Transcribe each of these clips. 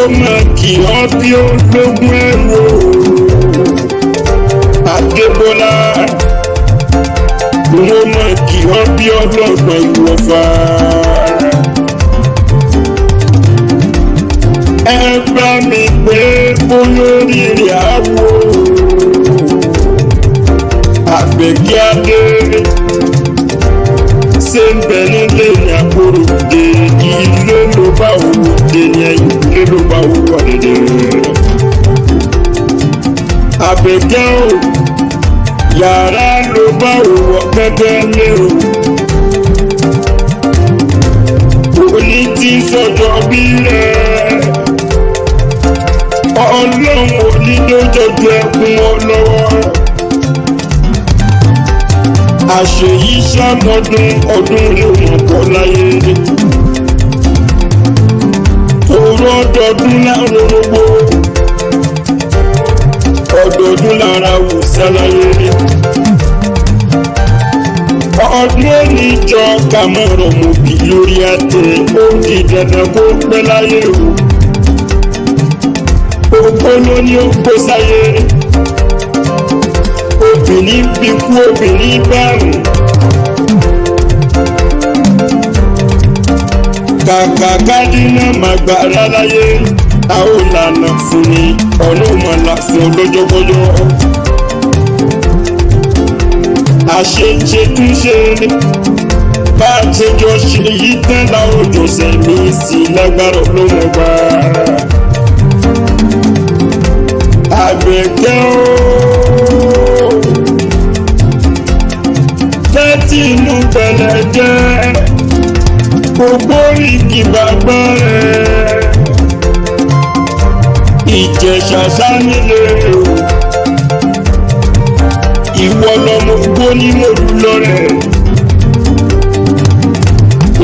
mọ̀ kí wọ́n bí ológun ẹ̀rọ Adébọ́lá wọ́n mọ̀ kí wọ́n bí ọlọ́gbọ̀n Ìwọ̀fà. Ẹ bá mi pé olórí rẹ̀ àwọ̀ Àbẹ̀kẹ́ Adé ṣe ń bẹ nílé ní Àkòròdé ilé ló bá owó dé ní ẹ̀yìn ilé ló bá owó wà dédé. Àbẹ̀kẹ́ o yàrá ló bá owó pẹ́pẹ́ lé o. Òní tí sọ̀jọ́ bí rẹ̀ Ọlọ́run òní ló jọjọ ẹkún ọ lọ́wọ́. Àṣeyí ṣàmọ́dún ọdún rẹ̀ wọ́n kọ́ láyé. Torọ́ ọdọọdún láàrin orógbó, ọdọọdún lára wùsá láyé. Ọdún oníjọ kàmọ́rọ̀ mọ̀bí lórí àtẹ, ó di dandan kó pẹ́ láyé o. Ògbó ló ní ó kó sáyé. Obìnrin bí kú obìnrin bárùn. Kàkà kádínà màgbára láyé, a ó lànà fún ni ọ̀nà òmàlà fún lọ́jọ́kọ́jọ́. Àṣeṣe tún ṣe bá a ṣe jọ ṣe yí tán láwọn òjòṣẹ́ mi sí lágbára lọ́wọ́ bá. Àbẹ̀kẹ́ ooo tẹ́tí inú pẹ̀lẹ́ jẹ́ gbogbo ìkì bàbá rẹ̀ Ìjẹ̀ṣà sánilé o ìwọ lọmọ gbó ní mòlú lọ́rẹ̀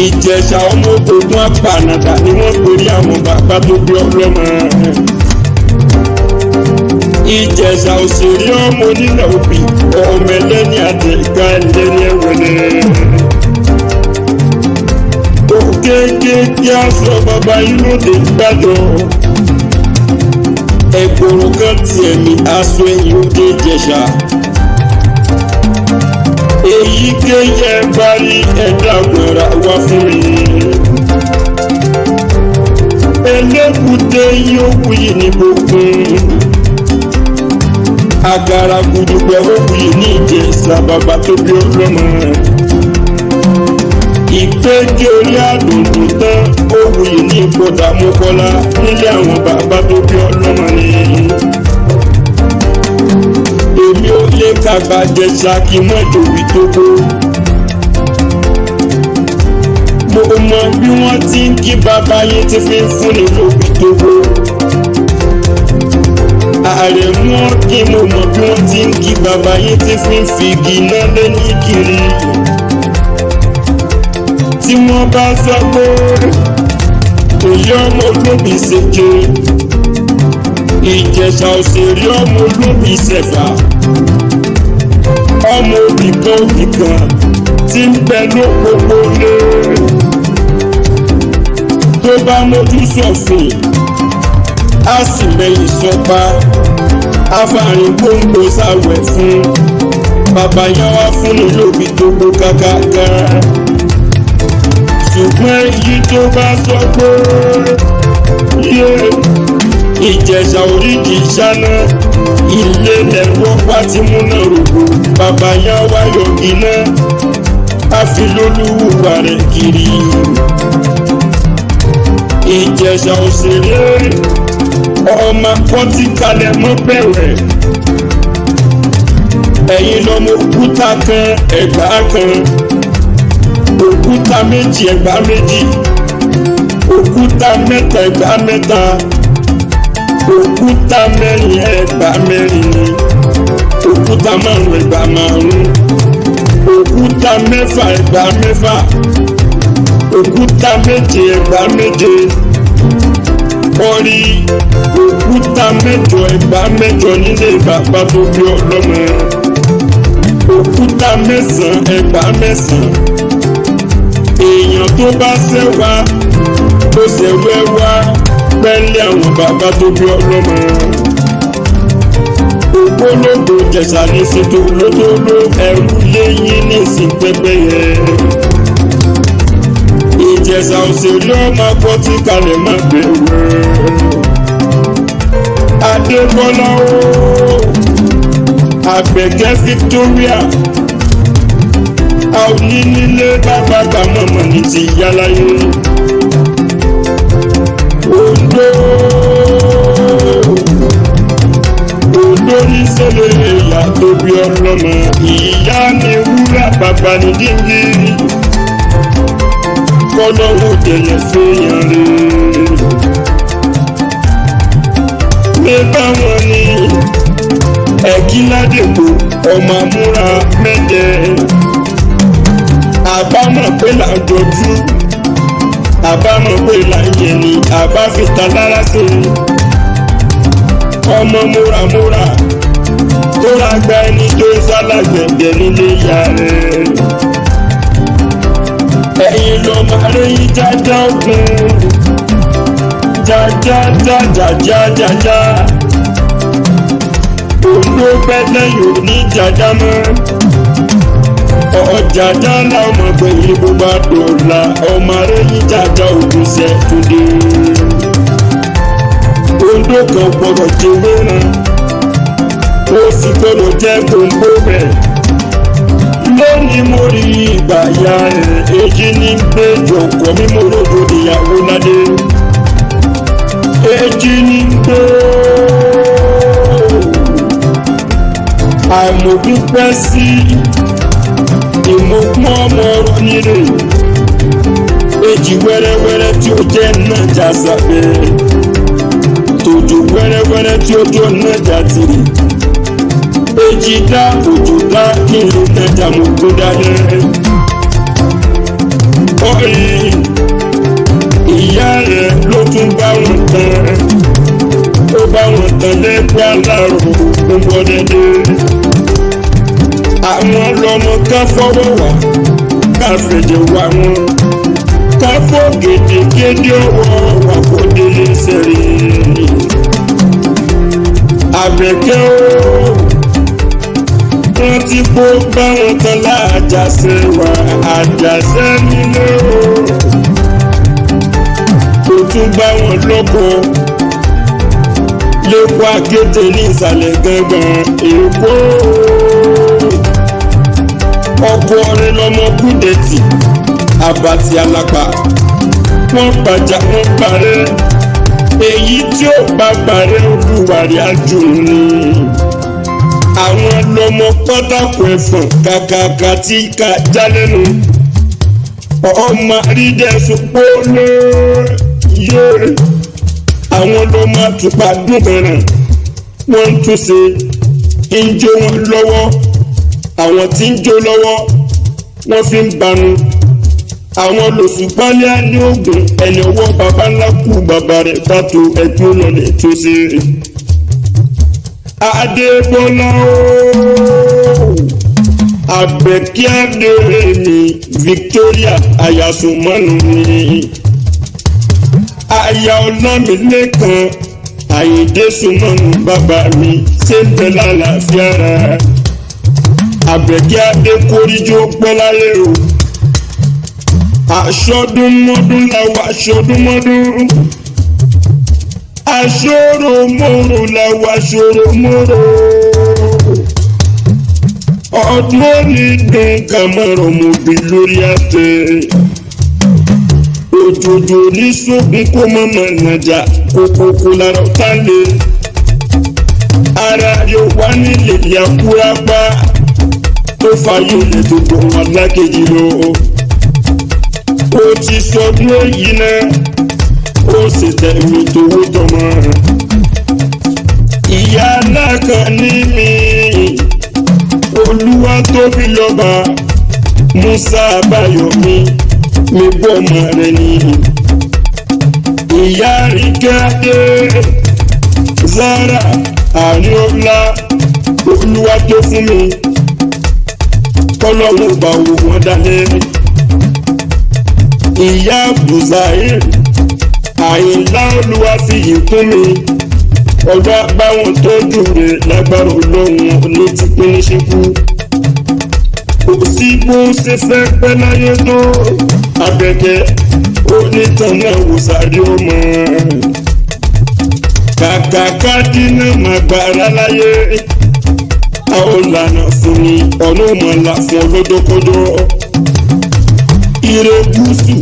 Ìjẹ̀ṣà ọmọ ogun apànàdà ni wọ́n pèrè àwọn bàbá tó bí ọlọ́mọ. Ìjẹ̀ṣà òṣèré ọmọ onílẹ̀ òbí ọmọ ẹlẹ́ni àtẹ̀ká ẹlẹ́ni ẹ̀wẹ̀lẹ̀. Òkèké kí a sọ bàbá yín lóde gbàdọ̀. Ẹ̀gbọ̀rún kan tiẹ̀ ní aṣọ ẹ̀yìn òde Ìjẹ̀ṣà. Èyí kéyẹ bá rí ẹ̀dá gbọ̀nra wá fún mi. Elébùté yóò wuyì ní gbogbo. Agara gudugbẹ òwúyè ní Ìjẹ̀ṣà bàbá tó bí ọlọ́mọ. Ìpéjì orí àdùndùn tán òwúyè ní ìkọdà mọ́kọ́lá nílé àwọn bàbá tó bí ọlọ́mọ ni. Èmi ò lè kàgbà Ìjẹ̀ṣà kí mọ́tò wí tó kó. Mo mọ bí wọ́n ti ń kí bàbá yẹn ti fi ń fúnni lóbi tó kó. Ààrẹ mú kí mo mọ̀ bí wọ́n ti ń kí bàbá yín tí fi ń fi igi náà lé ní kiri. Tí wọ́n bá sọ pé èyí ọmọ olóbì ṣèké, Ìjẹ̀ṣà òṣèré ọmọ olóbì ṣẹ̀fà, ọmọ òbí kan tí ń bẹ lópòpó lé. Tó bá mójú sọ̀fìn a sì mẹ́yìn sọ́pá afáàrin gbòǹgbò sáwẹ̀ fún bàbá yá wá fún ní lóbi tó gbó kákáká. Ṣùgbọ́n èyí tó bá sọ pé yé Ìjẹ̀ṣà oríjì ṣáná ilé lẹ́wọ́ pátí múná rògbò bàbá yá wá yọ̀gì náà a fi lólúwà rẹ̀ kiri. Ìjẹ̀ṣà òṣèré ọmọ kọ́tí kalẹ̀ mọ́ bẹ̀rẹ̀. Ẹ̀yin lọ́mọ òkúta kan ẹ̀gbá kan, òkúta méjì ẹ̀gbá méjì, òkúta mẹ́ta ẹ̀gbá mẹ́ta, òkúta mẹ́rin ẹ̀gbá mẹ́rin, òkúta márùn ẹ̀gbá márùn, òkúta mẹ́fà ẹ̀gbá mẹ́fà, òkúta méje ẹ̀gbá méje. Orí òkúta mẹ́jọ ẹ̀gbá mẹ́jọ nílé bàbá tó bí ọlọ́mọ. Òkúta mẹ́sàn-án ẹ̀gbá mẹ́sàn-án. Èèyàn tó bá ṣẹ́wà tó ṣẹ̀wẹ́ wá pẹ́lẹ́ àwọn bàbá tó bí ọlọ́mọ. Ògbólógbò Ìjẹ̀ṣà ní ṣètò lótóló ẹrú léyìn ní ìsìn pẹ́pẹ́yẹ. Ìjẹ̀ṣà òṣèlú ọmọ akọ́ tí kalẹ̀ máa bẹ̀rù. Adébọ́lá ooo Àbẹ̀kẹ́ Victoria àwọn nílé bàbá kàmọ́mọ́ ní ti yáláyé. Ondo ní sẹ́lẹ̀ ìyá tó bí ọlọ́mọ. Ìyá mi wúrà bàbá ní díngìrì. Kọ́lọ́wọ́ tẹ̀lé fẹ́yàn rẹ̀. Ní báwọn ni Ẹ̀kínládèkó ọmọ amúra mẹ́jẹ. Àbámọ̀ pé làjọjú. Àbámọ̀ pé láyé ni àbáfita lára sí i. Ọmọ múramúra tó ra gba ẹni tó sálàgbẹ̀dẹ̀ nílé ìyá rẹ̀. Ẹ̀yin lọ máa rí jájá ògùn. Jájá. Ondo pẹ́lẹ́ yóò ní jájá mọ́. Ọ̀jájá làwọn ọmọ ìbò bá dọ̀la. Ọmọ rẹ̀ yí jájá ògùn ṣẹ́ tó dé. Ondo kan gbọdọ̀ jẹ́ wéran. Ó sì gbọdọ̀ jẹ́ gbòǹgbò rẹ̀. Lónìí mo rí ìgbà ya rẹ̀. Èjì ní gbé jọ̀kọ̀ mímú rodo ìyàwó ládé. Èjì ní gbé. Àmọ̀dúpẹ́ sí ìmọ̀gbọ́n ọmọ ọ̀rọ̀ nílé. Èjì wẹ́rẹ́wẹ́rẹ́ tí ó jẹ́ náà já sábẹ́. Tòjò wẹ́rẹ́wẹ́rẹ́ tí ó jọ náà já tìrì. Èjì dá òjò dá kí n lè nájà mọ̀ tó dáadẹ́. Ọ̀rẹ́ ìyá rẹ̀ ló tún bá wọn tán. Ó bá wọn tán lẹ́gbẹ́ alárò ń bọ́ dẹ́dẹ́. Àwọn lọmọ ká fọwọ́ wá ká fẹ̀jẹ̀ wá wọn. Ká fọ́ gèdègèdè ọwọ́ wà kó délé sẹ́rẹ̀. Àbẹ̀kẹ́ ooo wọ́n ti kó bá wọn tán láàjàṣe wá àjàṣe nílé ooo. Kò tún bá wọn lọ́kọ lẹ́kọ̀ọ́ Akété ní ìsàlẹ̀ gangan Èkó. Ọkọ rẹ̀ lọmọ Kúdẹ̀tì Àbàtì Alápà. Wọ́n gbàjà wọ́n parẹ́. Èyí tí ò bá parẹ́ olúwarí àjò ni. Àwọn lọmọ pátákó ẹ̀fọ̀n kàkàkà tí ká já lẹ́nu. Ọmọ àrídẹ́sùn pọ́lọ́ yé. Àwọn lọmọ àtùpà dùn mẹ́ràn. Wọ́n ń túnṣe ń jó wọn lọ́wọ́. Àwọn tí ń jó lọ́wọ́ wọ́n fi ń banu. Àwọn lòṣùpálẹ̀ ní ògùn ẹni ọwọ́ bàbá ńlá kú bàbá rẹ̀ bàtò ẹ̀gbọ́n lọ́lẹ̀ tó ṣe. Adébọ́lá ooo Àbẹ̀kẹ́ Adéyẹmí Victoria Ayásùnmọ́nù ni. Aya Ọlámilékan Àyìndé Sùnmọ́nù bàbá mi ṣe ń bẹ lálàáfíà rà. Àbẹ̀kẹ́ Adékóríjó pẹ́láyé o. Aṣọdúnmọ́dún làwọn aṣọdúnmọ́dún. Aṣọ́ròmọ́rò làwọn aṣọ́ròmọ́rò. Ọdún òní dùn kàmọ́rọ̀ mọ̀bí lórí àtẹ. Òjòjò ní sógun kó mọ́mọ́ nàjà kókókó lára ọ̀tá lé. Ara yóò wá nílé yakúrápá. Tó fàyè lè tó dùn wọn lákejì lọ. Ó ti sọdún èyí náà. Ó sì tẹ̀mí tówó tọmọ. Ìyá alákan ní mi. Olúwa tóbi lọ́ba. Musa Abáyọ̀mí mi bọ́ ọmọ rẹ̀ ní. Ìyá Àríkẹ́ Zara Àríọlá Olúwa tó fún mi. Kọ́lọ́run bá wò wọ́n dalẹ̀. Ìyá Abdulzahir Àyìnlá Olúwafìyì kún mi ọgbà báwọn tọ́jú rẹ̀ lágbára Ọlọ́run ní ti pín ní ṣekú. Kò sí bó ṣe fẹ́ pẹ́ láyé tó Àbẹ̀kẹ́ onítàn náà wò sáré ọmọ. Kàkà ká dínà máa gbára láyé àwọn ìlànà fún ni ọ̀nà òmàlà fún ọlọ́dọ́kọ́dọ́. Ire gúúsù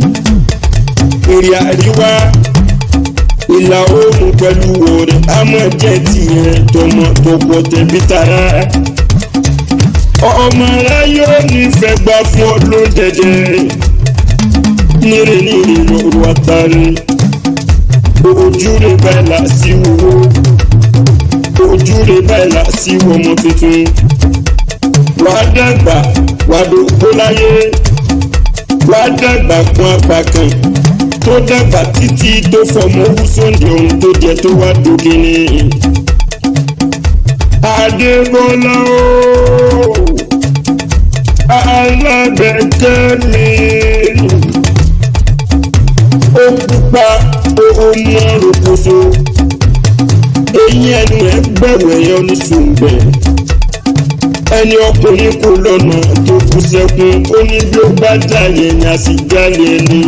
èrè àríwá ìlà oòrùn pẹ̀lú òòrè àmọ́ jẹ́ tiẹ̀ tọmọ tọkọ tẹbí tará. Ọmọ ará yóò nífẹ̀ẹ́ gbà fún ọ ló jẹjẹ nírè lọ́rọ̀ àtàrí. Ojú rẹ̀ báyìí là sí wo ojú rẹ̀ báyìí là sí wo ọmọ tuntun. Wàá dàgbà wàá dògbó láyé wàá dàgbà kún apá kan tó dàgbà títí tó fọmọ owó sóńdè ohun tó jẹ tó wá dògé ni. Adébọ́lá ooo Alábẹ̀kẹ́ mi ó pupa ó mọ rokoṣo eyín ẹnu ẹ gbẹ̀rù ẹ̀yọ́ ní sùnbẹ̀. Ẹni ọkùnrin kò lọ́nà tó kú sẹ́kún ó ní bí ó bá jàyè ní àsìjálè ẹni.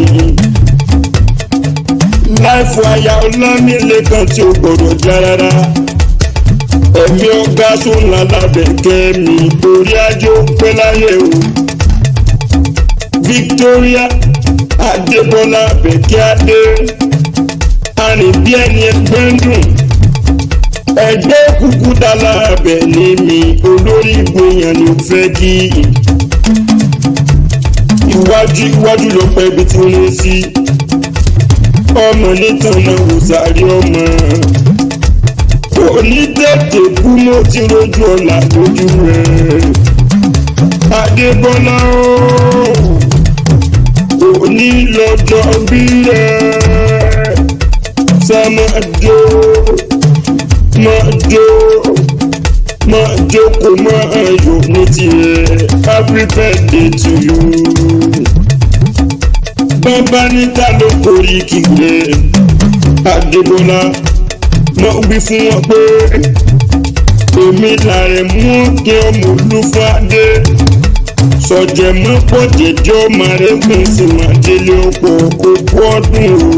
Láìfọ aya Ọlámilékan tí ó gbọ́dọ̀ já rárá. Ẹ̀mí ọ̀gá sóńlá Lábẹ̀kẹ́ mi torí ajé ó pẹ́ láyé o. Victoria Adébọ́lá Àbẹ̀kẹ́ Adé arìn bí ẹni ẹgbẹ́ ń dùn. Ẹgbẹ́ kúkú dálá abẹ ní mi olórí ìgbóyàn ló fẹ́ kí. Iwájú ló pẹ́ ibi tí wọ́n sí. Ọmọ nítàn náà wò sáré ọmọ. Òní tètè kú mo ti rojú ọ̀la lójú rẹ̀. Adébọ́lá òní lọ́jọ́ bí rẹ̀. Sàmàdó máa jókòó máa ayọ̀ ní tiẹ̀. Happy birthday to you. Bàbá níta ló kórìí kíkẹ́. Adébọ́lá máa wí fún wọn pé èmi làrẹ̀ mú kí ọmọ Olúfadé. Sọ̀jẹ̀ mọ́ pọ̀ jẹjọ́ màrẹ́kùn sí màdélé ọ̀pọ̀ òkú ọdún o.